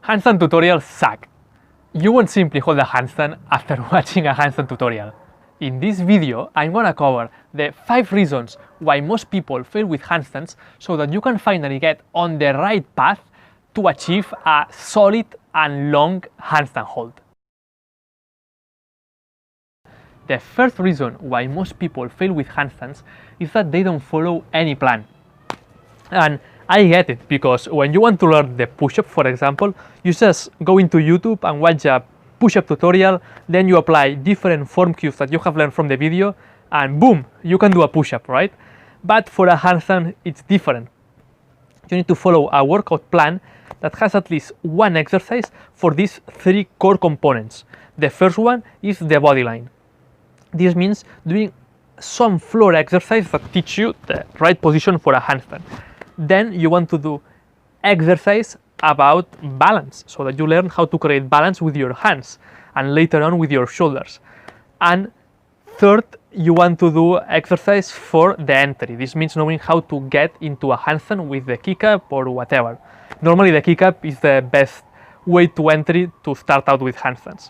Handstand tutorials suck. You won't simply hold a handstand after watching a handstand tutorial. In this video, I'm gonna cover the 5 reasons why most people fail with handstands so that you can finally get on the right path to achieve a solid and long handstand hold. The first reason why most people fail with handstands is that they don't follow any plan. And I get it, because when you want to learn the push-up, for example, you just go into YouTube and watch a push-up tutorial, then you apply different form cues that you have learned from the video, and boom, you can do a push-up, right? But for a handstand, it's different. You need to follow a workout plan that has at least one exercise for these 3 core components. The first one is the body line. This means doing some floor exercise that teach you the right position for a handstand. Then you want to do exercise about balance, so that you learn how to create balance with your hands and later on with your shoulders. And third, you want to do exercise for the entry. This means knowing how to get into a handstand with the kick up or whatever. Normally the kick up is the best way to entry to start out with handstands.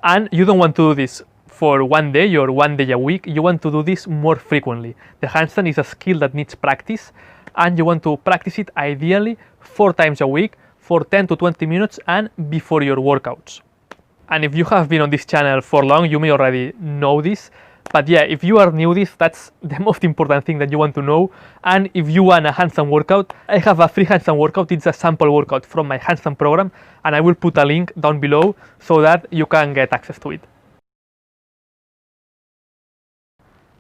And you don't want to do this for one day or one day a week. You want to do this more frequently. The handstand is a skill that needs practice, and you want to practice it ideally 4 times a week for 10 to 20 minutes and before your workouts. And if you have been on this channel for long, you may already know this. But yeah, if you are new to this, that's the most important thing that you want to know. And if you want a handstand workout, I have a free handstand workout. It's a sample workout from my handstand program, and I will put a link down below so that you can get access to it.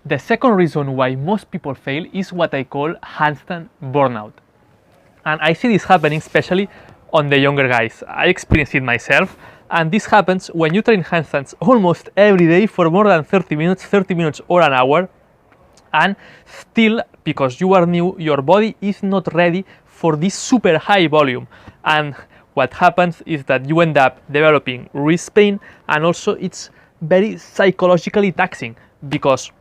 The second reason why most people fail is what I call handstand burnout. And I see this happening especially on the younger guys. I experienced it myself, and this happens when you train handstands almost every day for more than 30 minutes or an hour, and still, because you are new, your body is not ready for this super high volume. And what happens is that you end up developing wrist pain, and also it's very psychologically taxing, because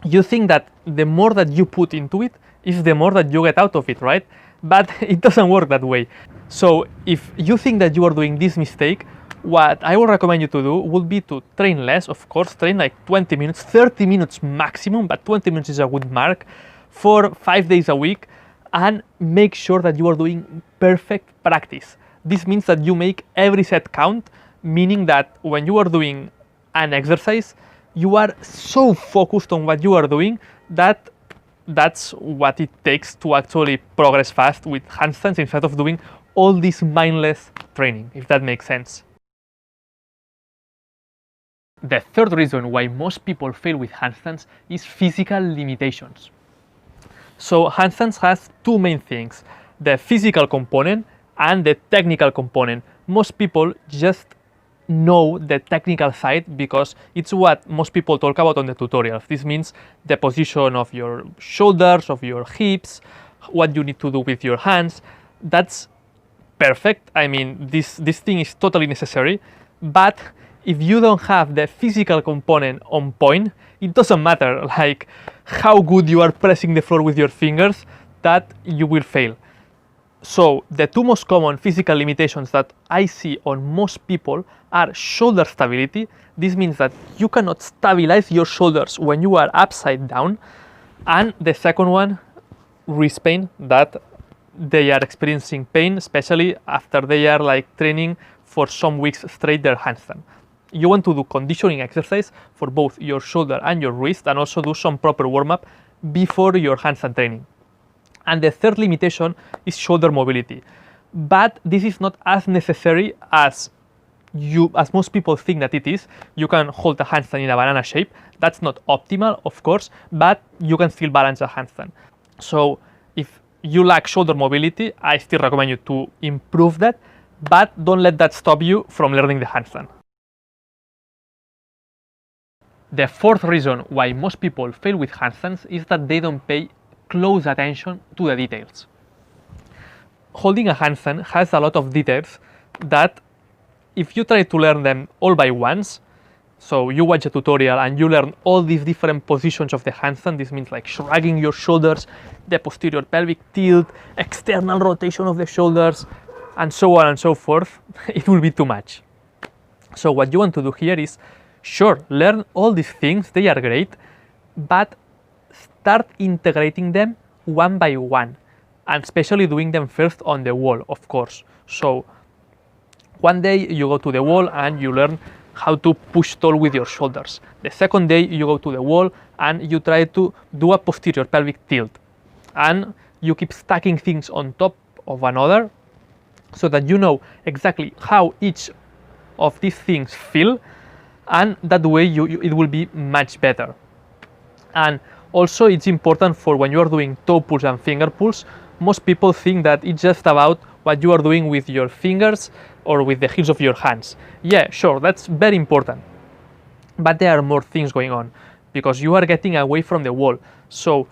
you think that the more that you put into it is the more that you get out of it, right? But it doesn't work that way. So if you think that you are doing this mistake, what I would recommend you to do would be to train less, of course, train like 20 minutes, 30 minutes maximum, but 20 minutes is a good mark, for 5 days a week, and make sure that you are doing perfect practice. This means that you make every set count, meaning that when you are doing an exercise, you are so focused on what you are doing that that's what it takes to actually progress fast with handstands, instead of doing all this mindless training, if that makes sense. The third reason why most people fail with handstands is physical limitations. So handstands has 2 main things: the physical component and the technical component. Most people just know the technical side because it's what most people talk about on the tutorials. This means the position of your shoulders, of your hips, what you need to do with your hands. That's perfect. I mean, this thing is totally necessary. But if you don't have the physical component on point, it doesn't matter like how good you are pressing the floor with your fingers, that you will fail. So the 2 most common physical limitations that I see on most people are shoulder stability. This means that you cannot stabilize your shoulders when you are upside down. And the second one, wrist pain, that they are experiencing pain, especially after they are like training for some weeks straight their handstand. You want to do conditioning exercise for both your shoulder and your wrist, and also do some proper warm-up before your handstand training. And the third limitation is shoulder mobility. But this is not as necessary as most people think that it is. You can hold a handstand in a banana shape. That's not optimal, of course, but you can still balance a handstand. So if you lack shoulder mobility, I still recommend you to improve that, but don't let that stop you from learning the handstand. The fourth reason why most people fail with handstands is that they don't pay close attention to the details. Holding a handstand has a lot of details that if you try to learn them all by once, so you watch a tutorial and you learn all these different positions of the handstand. This means like shrugging your shoulders, the posterior pelvic tilt, external rotation of the shoulders, and so on and so forth, it will be too much. So what you want to do here is, sure, learn all these things, they are great, but start integrating them one by one, and especially doing them first on the wall, of course. So one day you go to the wall and you learn how to push tall with your shoulders. The second day you go to the wall and you try to do a posterior pelvic tilt, and you keep stacking things on top of another so that you know exactly how each of these things feel, and that way it will be much better. And also it's important for when you are doing toe pulls and finger pulls, most people think that it's just about what you are doing with your fingers or with the heels of your hands. Yeah, sure, that's very important, but there are more things going on because you are getting away from the wall. So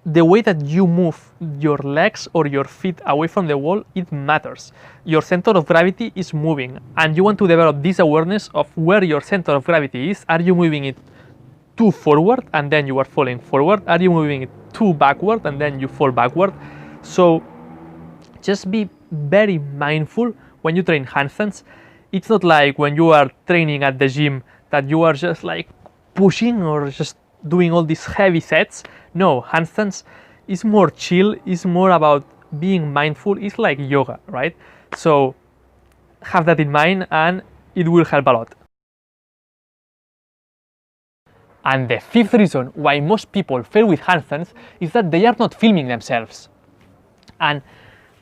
the way that you move your legs or your feet away from the wall, it matters. Your center of gravity is moving, and you want to develop this awareness of where your center of gravity is. Are you moving it too forward and then you are falling forward? Are you moving it too backward and then you fall backward? So just be very mindful when you train handstands. It's not like when you are training at the gym that you are just like pushing or just doing all these heavy sets. No, handstands is more chill, is more about being mindful. It's like yoga, right? So have that in mind and it will help a lot. And the fifth reason why most people fail with handstands is that they are not filming themselves. And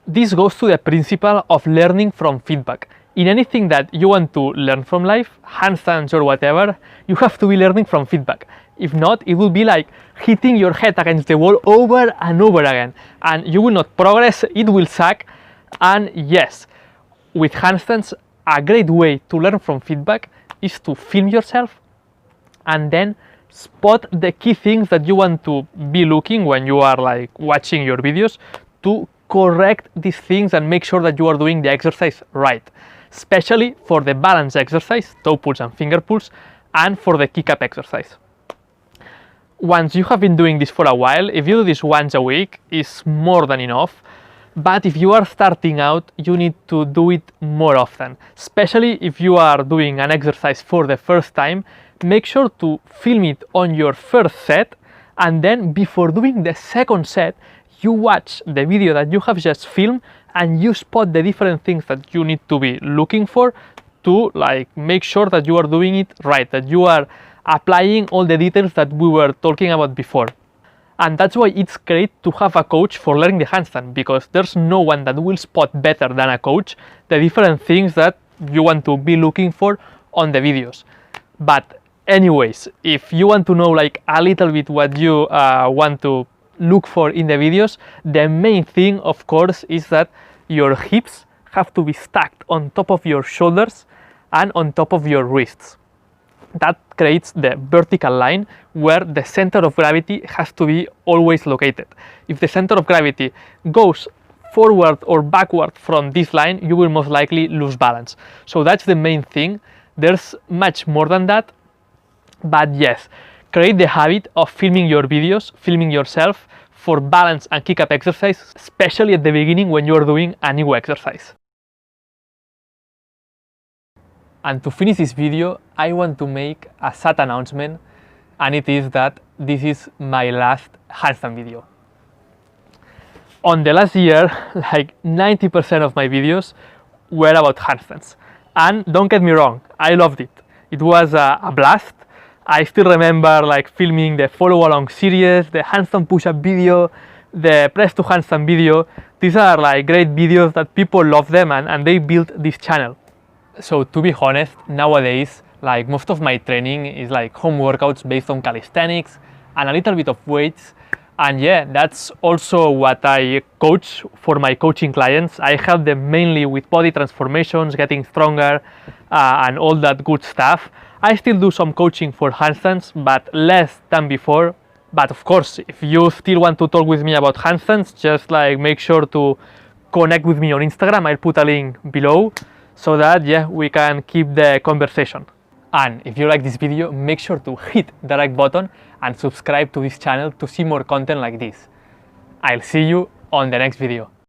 this goes to the principle of learning from feedback. In anything that you want to learn from life, handstands or whatever, you have to be learning from feedback. If not, it will be like hitting your head against the wall over and over again, and you will not progress, it will suck. And yes, with handstands, a great way to learn from feedback is to film yourself and then spot the key things that you want to be looking when you are like watching your videos, to correct these things and make sure that you are doing the exercise right, especially for the balance exercise, toe pulls and finger pulls, and for the kick up exercise. Once you have been doing this for a while, if you do this once a week, is more than enough. But if you are starting out, you need to do it more often, especially if you are doing an exercise for the first time. Make sure to film it on your first set, and then before doing the second set, you watch the video that you have just filmed and you spot the different things that you need to be looking for to like make sure that you are doing it right, that you are applying all the details that we were talking about before. And that's why it's great to have a coach for learning the handstand, because there's no one that will spot better than a coach the different things that you want to be looking for on the videos. But anyways, if you want to know like a little bit what you want to look for in the videos, the main thing of course is that your hips have to be stacked on top of your shoulders and on top of your wrists. That creates the vertical line where the center of gravity has to be always located. If the center of gravity goes forward or backward from this line, you will most likely lose balance. So that's the main thing. There's much more than that, but yes, create the habit of filming your videos, filming yourself for balance and kick up exercise, especially at the beginning when you are doing a new exercise. And to finish this video, I want to make a sad announcement, and it is that this is my last handstand video. On the last year, like 90% of my videos were about handstands. And don't get me wrong, I loved it. It was a blast. I still remember like filming the follow along series, the handstand push-up video, the press to handstand video. These are like great videos that people love them, and they built this channel. So to be honest, nowadays, like most of my training is like home workouts based on calisthenics and a little bit of weights. And yeah, that's also what I coach for my coaching clients. I help them mainly with body transformations, getting stronger, and all that good stuff. I still do some coaching for handstands, but less than before. But of course, if you still want to talk with me about handstands, just like make sure to connect with me on Instagram. I'll put a link below, so that yeah, we can keep the conversation. And if you like this video, make sure to hit the like button and subscribe to this channel to see more content like this. I'll see you on the next video.